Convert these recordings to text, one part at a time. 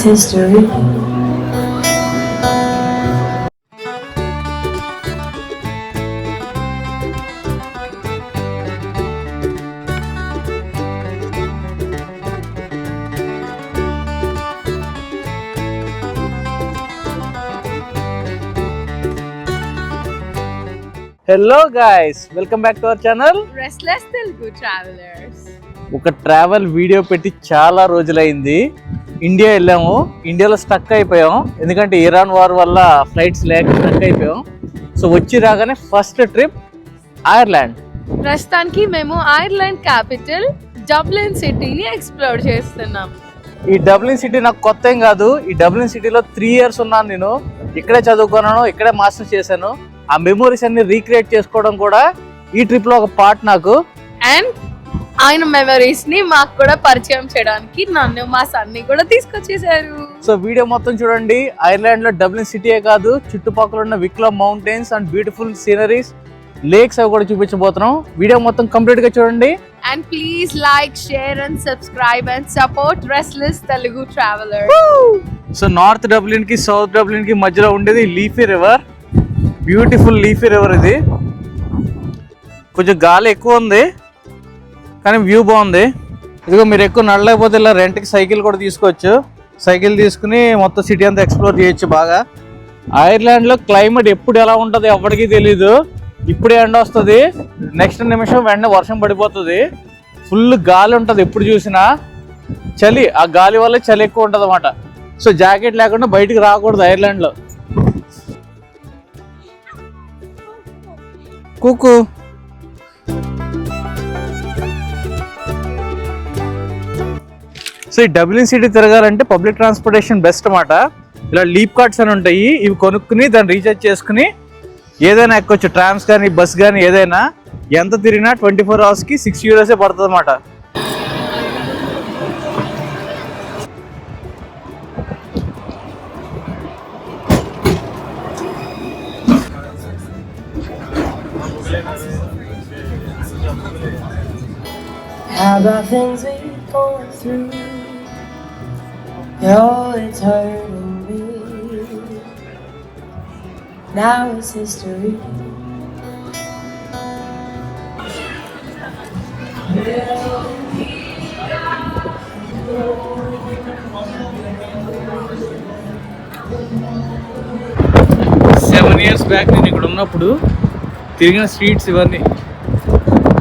history. Hello guys, welcome back to our channel restless Telugu travellers. ఒక travel video పెట్టి చాలా రోజులైంది. ఇండియా వెళ్ళాము, ఇండియాలో స్టక్ అయిపోయాం. ఎందుకంటే ఇరాన్ వార్ వల్ల ఫ్లైట్స్ లేక స్టక్ అయిపోయాం. సో వచ్చి రాగానే ఫస్ట్ ట్రిప్ ఐర్లాండ్. ప్రస్తుతానికి మేము ఐర్లాండ్ క్యాపిటల్ డబ్లిన్ సిటీని ఎక్స్ప్లోర్ చేస్తున్నాం. ఈ డబ్లిన్ సిటీ నాకు కొత్త ఏం కాదు. ఈ డబ్లిన్ సిటీలో 3 years ఉన్నాను నేను. ఇక్కడే చదువుకున్నాను, ఇక్కడే మాస్టర్స్ చేశాను. ఆ మెమోరీస్ అన్ని రీక్రియేట్ చేసుకోవడం కూడా ఈ ట్రిప్ లో ఒక పార్ట్ నాకు. అండ్ ఆయన మెమరీస్ ని మాకు కూడా పరిచయం చేయడానికి నన్ను మా సన్ని కూడా తీసుకొచ్చేసారు. సో వీడియో మొత్తం చూడండి. ఐర్లాండ్ లో డబ్లిన్ సిటీయే కాదు, చుట్టుపక్కల ఉన్న Wicklow mountains and beautiful sceneries, lakes అవి కూడా చూపించబోతున్నాం. వీడియో మొత్తం కంప్లీట్ గా చూడండి. And please like, share and subscribe and support restless Telugu traveller. So north Dublin కి సౌత్ డబ్లిన్ కి మధ్యలో ఉండేది Liffey river. Beautiful Liffey river ఇది. కొంచెం గాలి ఎక్కువ ఉంది కానీ వ్యూ బాగుంది. ఇదిగో మీరు ఎక్కువ నడలేకపోతే ఇలా రెంట్కి సైకిల్ కూడా తీసుకోవచ్చు. సైకిల్ తీసుకుని మొత్తం సిటీ అంతా ఎక్స్ప్లోర్ చేయొచ్చు బాగా. ఐర్లాండ్లో క్లైమేట్ ఎప్పుడు ఎలా ఉంటుంది ఎవరికి తెలీదు. ఇప్పుడే ఎండ వస్తుంది, నెక్స్ట్ నిమిషం వెంటనే వర్షం పడిపోతుంది. ఫుల్ గాలి ఉంటుంది ఎప్పుడు చూసినా. చలి, ఆ గాలి వల్ల చలి ఎక్కువ ఉంటుంది అన్నమాట. సో జాకెట్ లేకుండా బయటికి రాకూడదు ఐర్లాండ్లో. కుకు సో ఈ డబ్లిన్ సిటీ తిరగాలంటే పబ్లిక్ ట్రాన్స్పోర్టేషన్ బెస్ట్ అన్నమాట. ఇలా లీప్ కార్డ్స్ అని ఉంటాయి, ఇవి కొనుక్కుని దాన్ని రీఛార్జ్ చేసుకుని ఏదైనా ఎక్కొచ్చు. ట్రామ్స్ కానీ బస్ కానీ ఏదైనా. ఎంత తిరిగినా 24 hours కి 6 euros పడుతుంది అన్నమాట. How about things we've gone through? Oh, it's hurting me. Now it's history. Seven years back నేను ఇక్కడ ఉన్నప్పుడు తిరిగిన స్ట్రీట్స్ ఇవన్నీ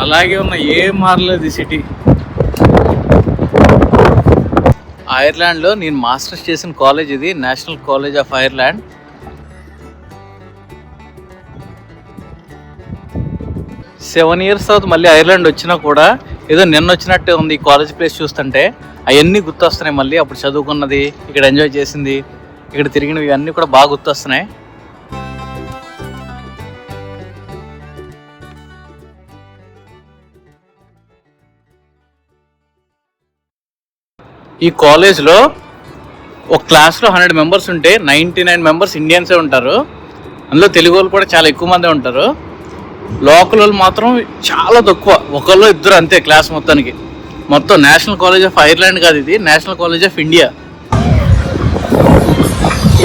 అలాగే ఉన్న, ఏం మారలేదు ఈ సిటీ. ఐర్లాండ్లో నేను మాస్టర్స్ చేసిన కాలేజ్ ఇది, national college of Ireland. Seven years తర్వాత మళ్ళీ ఐర్లాండ్ వచ్చినా కూడా ఏదో నిన్న వచ్చినట్టే ఉంది. ఈ కాలేజ్ ప్లేస్ చూస్తుంటే అవన్నీ గుర్తొస్తున్నాయి మళ్ళీ. అప్పుడు చదువుకున్నది, ఇక్కడ ఎంజాయ్ చేసింది, ఇక్కడ తిరిగినవి అన్నీ కూడా బాగా గుర్తొస్తున్నాయి. ఈ కాలేజ్లో ఒక క్లాస్లో 100 members ఉంటే 99 members ఇండియన్సే ఉంటారు. అందులో తెలుగు వాళ్ళు కూడా చాలా ఎక్కువ మందే ఉంటారు. లోకల్ వాళ్ళు మాత్రం చాలా తక్కువ, ఒకళ్ళు ఇద్దరు అంతే క్లాస్ మొత్తానికి. మొత్తం నేషనల్ కాలేజ్ ఆఫ్ ఐర్లాండ్ కాదు ఇది, నేషనల్ కాలేజ్ ఆఫ్ ఇండియా.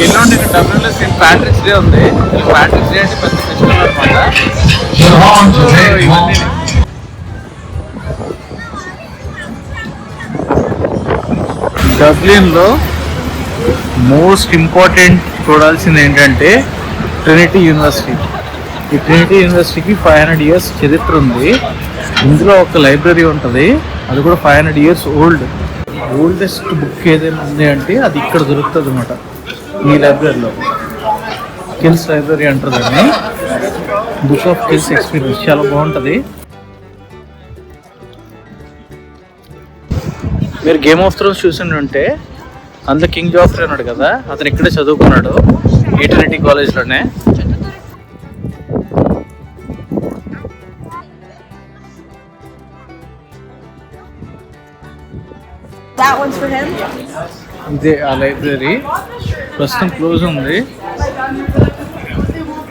ఎల్లుండి డబ్లిన్లో సెయింట్ ప్యాట్రిక్స్ డే ఉంది. ప్యాట్రిక్స్ డే అంటే పెద్ద ఫెస్టివల్ అనమాట. డబ్లిన్లో మోస్ట్ ఇంపార్టెంట్ చూడాల్సింది ఏంటంటే ట్రినిటీ యూనివర్సిటీ. ఈ ట్రినిటీ యూనివర్సిటీకి 500 years చరిత్ర ఉంది. ఇందులో ఒక లైబ్రరీ ఉంటుంది, అది కూడా 500 years ఓల్డ్. ఓల్డెస్ట్ బుక్ ఏదైనా ఉంది అంటే అది ఇక్కడ దొరుకుతుంది అన్నమాట, ఈ లైబ్రరీలో. కిల్స్ లైబ్రరీ అంటారు దాన్ని. బుక్ ఆఫ్ కిల్స్ ఎక్స్పీరియన్స్ చాలా బాగుంటుంది. మీరు గేమ్ ఆఫ్ థ్రోన్స్ చూసింటే అందులో కింగ్ జాఫ్రీ ఉన్నాడు కదా, అతను ఇక్కడే చదువుకున్నాడు, ఈ ట్రినిటీ కాలేజ్లోనే. ఇదే ఆ లైబ్రరీ. ప్రస్తుతం క్లోజ్ ఉంది.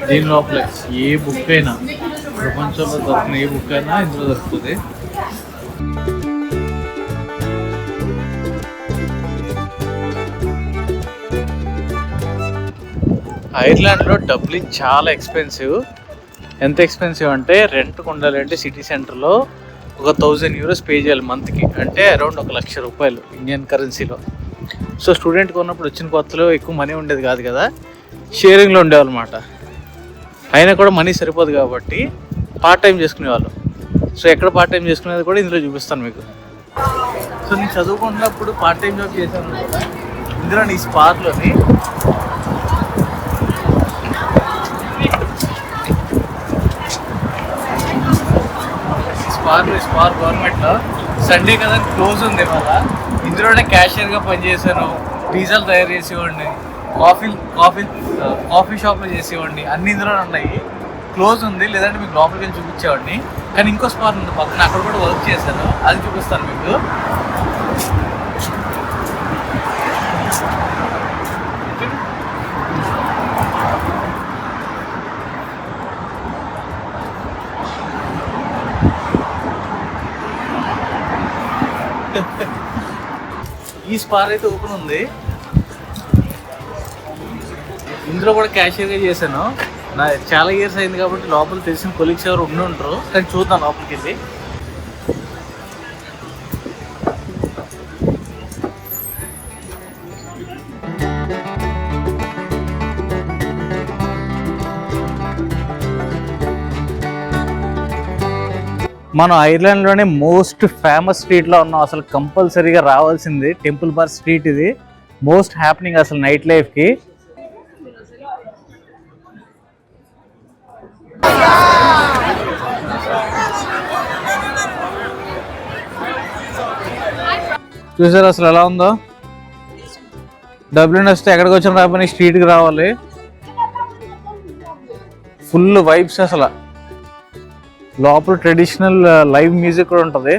దీని లోపల ఏ బుక్ అయినా, ప్రపంచంలో దొరికిన ఏ బుక్ అయినా ఇందులో దొరుకుతుంది. ఐర్లాండ్లో డబ్లిన్ చాలా ఎక్స్పెన్సివ్. ఎంత ఎక్స్పెన్సివ్ అంటే రెంట్కి ఉండాలంటే సిటీ సెంటర్లో ఒక 1000 euros పే చేయాలి మంత్కి, అంటే అరౌండ్ 1,00,000 రూపాయలు ఇండియన్ కరెన్సీలో. సో స్టూడెంట్కి ఉన్నప్పుడు వచ్చిన కొత్తలో ఎక్కువ మనీ ఉండేది కాదు కదా, షేరింగ్లో ఉండేవాళ్ళమాట. అయినా కూడా మనీ సరిపోదు కాబట్టి పార్ట్ టైం చేసుకునేవాళ్ళు. సో ఎక్కడ పార్ట్ టైం చేసుకునేది కూడా ఇందులో చూపిస్తాను మీకు. సో నేను చదువుకున్నప్పుడు పార్ట్ టైం జాబ్ చేశాను ఇందులో ఈ స్పార్లోని. స్పార్ గవర్నమెంట్లో సండే కదా క్లోజ్ ఉంది ఇవాళ. ఇందులోనే క్యాషియర్గా పనిచేశాను, డీజిల్ తయారు చేసేవాడిని, కాఫీ షాప్లో చేసేవాడిని, అన్ని ఇందులోనే ఉన్నాయి. క్లోజ్ ఉంది, లేదంటే మీకు లోపలికి వెళ్ళి చూపించేవాడిని. కానీ ఇంకో స్పార్ ఉంది పక్కన, అక్కడ కూడా వర్క్ చేశాను, అది చూపిస్తాను మీకు. ఈ స్పార్ అయితే ఓపెన్ ఉంది. ఇందులో కూడా క్యాషియర్గా చేశాను. నా చాలా ఇయర్స్ అయింది కాబట్టి లోపల తెలిసిన కొలీగ్స్ ఎవరు ఉండి ఉంటారు, కానీ చూద్దాం లోపలికి వెళ్ళి. మనం ఐర్లాండ్లోనే మోస్ట్ ఫేమస్ స్ట్రీట్లో ఉన్నాం. అసలు కంపల్సరీగా రావాల్సింది టెంపుల్ బార్ స్ట్రీట్. ఇది మోస్ట్ హ్యాపెనింగ్ అసలు నైట్ లైఫ్కి. చూసారు అసలు ఎలా ఉందో. డబ్లిన్ వస్తే ఎక్కడికి వచ్చిన రాబోయే స్ట్రీట్కి రావాలి. ఫుల్ వైబ్స్ అసలు. లోపల ట్రెడిషనల్ లైవ్ మ్యూజిక్ కూడా ఉంటుంది.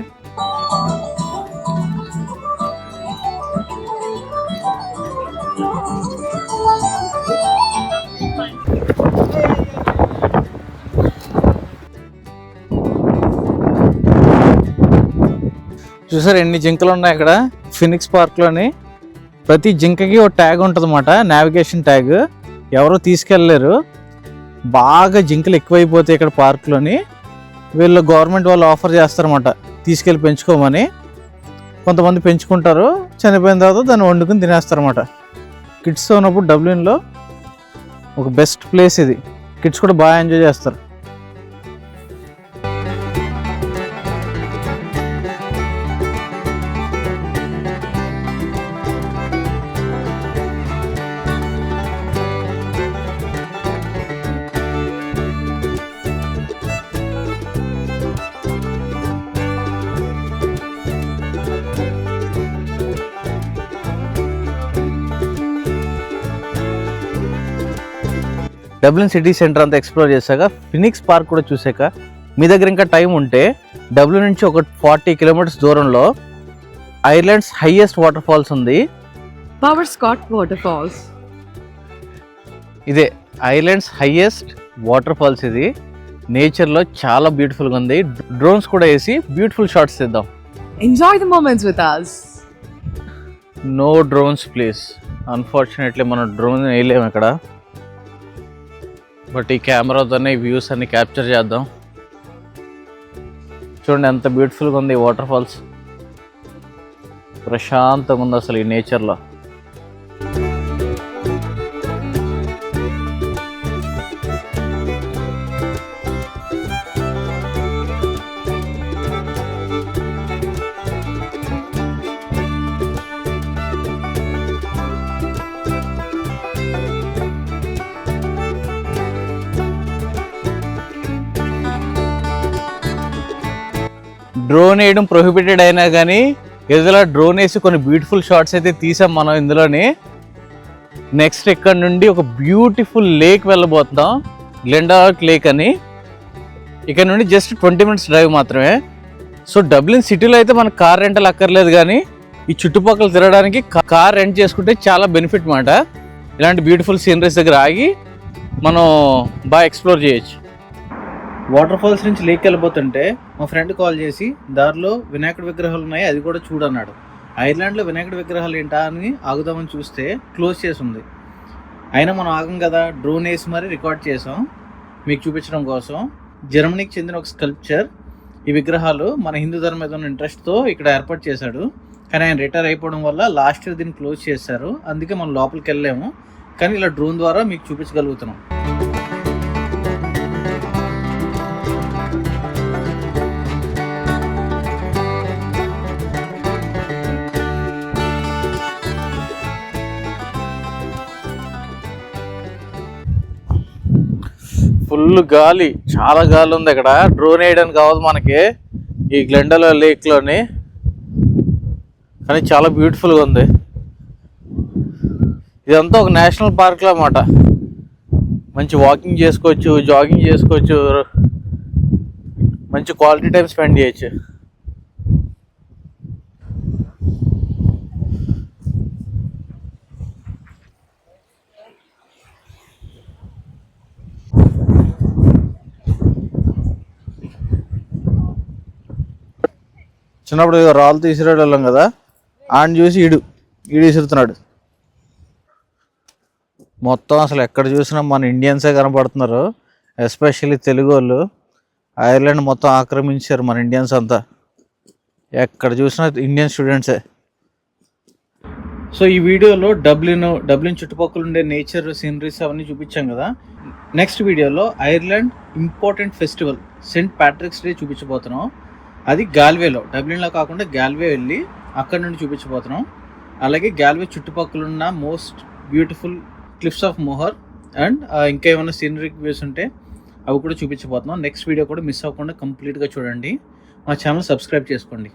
చూసారు ఎన్ని జింకలు ఉన్నాయి ఇక్కడ ఫినిక్స్ పార్క్లోని. ప్రతి జింకకి ఒక ట్యాగ్ ఉంటుంది అన్నమాట, నావిగేషన్ ట్యాగ్. ఎవరో తీసుకెళ్ళలేరు, బాగా జింకలు ఎక్కువైపోతాయి ఇక్కడ పార్క్లోని. వీళ్ళు గవర్నమెంట్ వాళ్ళు ఆఫర్ చేస్తారన్నమాట తీసుకెళ్ళి పెంచుకోమని. కొంతమంది పెంచుకుంటారు, చనిపోయిన తర్వాత దాన్ని వండుకుని తినేస్తారన్నమాట. కిడ్స్తో ఉన్నప్పుడు డబ్లిన్లో ఒక బెస్ట్ ప్లేస్ ఇది. కిడ్స్ కూడా బాగా ఎంజాయ్ చేస్తారు. డబ్లిన్ సిటీ సెంటర్ అంతా ఎక్స్ప్లోర్ చేశాక ఫినిక్స్ పార్క్ కూడా చూసాక మీ దగ్గర ఇంకా టైం ఉంటే డబ్లిన్ నుంచి ఒక 40 కిలోమీటర్స్ దూరంలో ఐర్లాండ్స్ హైయెస్ట్ వాటర్ ఫాల్స్ ఉంది, Powerscott Waterfalls. ఇదే ఐర్లాండ్స్ హైయెస్ట్ వాటర్ ఫాల్స్. ఇది నేచర్లో చాలా బ్యూటిఫుల్గా ఉంది. డ్రోన్స్ కూడా వేసి బ్యూటిఫుల్ షాట్స్ తీద్దాం. Enjoy the moments with us. No drones please. Unfortunately మనం డ్రోన్ వేయలేము ఇక్కడ, బట్ ఈ కెమెరాతోనే ఈ వ్యూస్ అన్ని క్యాప్చర్ చేద్దాం. చూడండి ఎంత బ్యూటిఫుల్గా ఉంది ఈ వాటర్ ఫాల్స్. ప్రశాంతంగా ఉంది అసలు ఈ నేచర్లో. డ్రోన్ వేయడం ప్రొహిబిటెడ్ అయినా కానీ ఏదో డ్రోన్ వేసి కొన్ని బ్యూటిఫుల్ షాట్స్ అయితే తీసాం మనం ఇందులోని. నెక్స్ట్ ఇక్కడ నుండి ఒక బ్యూటిఫుల్ లేక్ వెళ్ళబోతున్నాం, గ్లెండార్క్ లేక్ అని. ఇక్కడ నుండి జస్ట్ 20 minutes డ్రైవ్ మాత్రమే. సో డబ్లిన్ సిటీలో అయితే మనకు కార్ రెంటల్ అక్కర్లేదు, కానీ ఈ చుట్టుపక్కల తిరగడానికి కార్ రెంట్ చేసుకుంటే చాలా బెనిఫిట్ మాట. ఇలాంటి బ్యూటిఫుల్ సీనరీస్ దగ్గర ఆగి మనం బాగా ఎక్స్ప్లోర్ చేయొచ్చు. వాటర్ ఫాల్స్ నుంచి లేక్ వెళ్ళిపోతుంటే మా ఫ్రెండ్ కాల్ చేసి దారిలో వినాయకుడి విగ్రహాలు ఉన్నాయి అది కూడా చూడన్నాడు. ఐర్లాండ్లో వినాయకుడి విగ్రహాలు ఏంటా అని ఆగుదామని చూస్తే క్లోజ్ చేసి ఉంది. అయినా మనం ఆగం కదా, డ్రోన్ వేసి మరీ రికార్డ్ చేసాం మీకు చూపించడం కోసం. జర్మనీకి చెందిన ఒక స్కల్ప్చర్. ఈ విగ్రహాలు మన హిందూ ధర్మం మీద ఉన్న ఇంట్రెస్ట్తో ఇక్కడ ఏర్పాటు చేశాడు. కానీ ఆయన రిటైర్ అయిపోవడం వల్ల లాస్ట్ ఇయర్ దీన్ని క్లోజ్ చేశారు. అందుకే మనం లోపలికి వెళ్ళాము, కానీ ఇలా డ్రోన్ ద్వారా మీకు చూపించగలుగుతున్నాం. ఫుల్ గాలి, చాలా గాలి ఉంది ఇక్కడ. డ్రోన్ వేయడానికి కావదు మనకి ఈ గ్లెండలో లేక్లోని, కానీ చాలా బ్యూటిఫుల్గా ఉంది. ఇదంతా ఒక నేషనల్ పార్క్లో అన్నమాట. మంచి వాకింగ్ చేసుకోవచ్చు, జాగింగ్ చేసుకోవచ్చు, మంచి క్వాలిటీ టైం స్పెండ్ చేయొచ్చు. చిన్నప్పుడు రాళ్ళు తీసిరేళ్ళం కదా, ఆయన చూసి ఈడు విసురుతున్నాడు. మొత్తం అసలు ఎక్కడ చూసినా మన ఇండియన్సే కనపడుతున్నారు, ఎస్పెషల్లీ తెలుగు వాళ్ళు. ఐర్లాండ్ మొత్తం ఆక్రమించారు మన ఇండియన్స్ అంతా, ఎక్కడ చూసినా ఇండియన్ స్టూడెంట్సే. సో ఈ వీడియోలో డబ్లిన్ చుట్టుపక్కల ఉండే నేచర్ సీనరీస్ అవన్నీ చూపించాం కదా. నెక్స్ట్ వీడియోలో Ireland important festival Saint Patrick's Day చూపించబోతున్నాం. అది గాల్వేలో, డబ్లిన్లో కాకుండా గాల్వే వెళ్ళి అక్కడ నుండి చూపించబోతున్నాం. అలాగే గాల్వే చుట్టుపక్కల ఉన్న most beautiful cliffs of Mohar and ఇంకా ఏమైనా సీనరీ వ్యూస్ ఉంటే అవి కూడా చూపించబోతున్నాం. నెక్స్ట్ వీడియో కూడా మిస్ అవ్వకుండా కంప్లీట్గా చూడండి. మా ఛానల్ సబ్స్క్రైబ్ చేసుకోండి.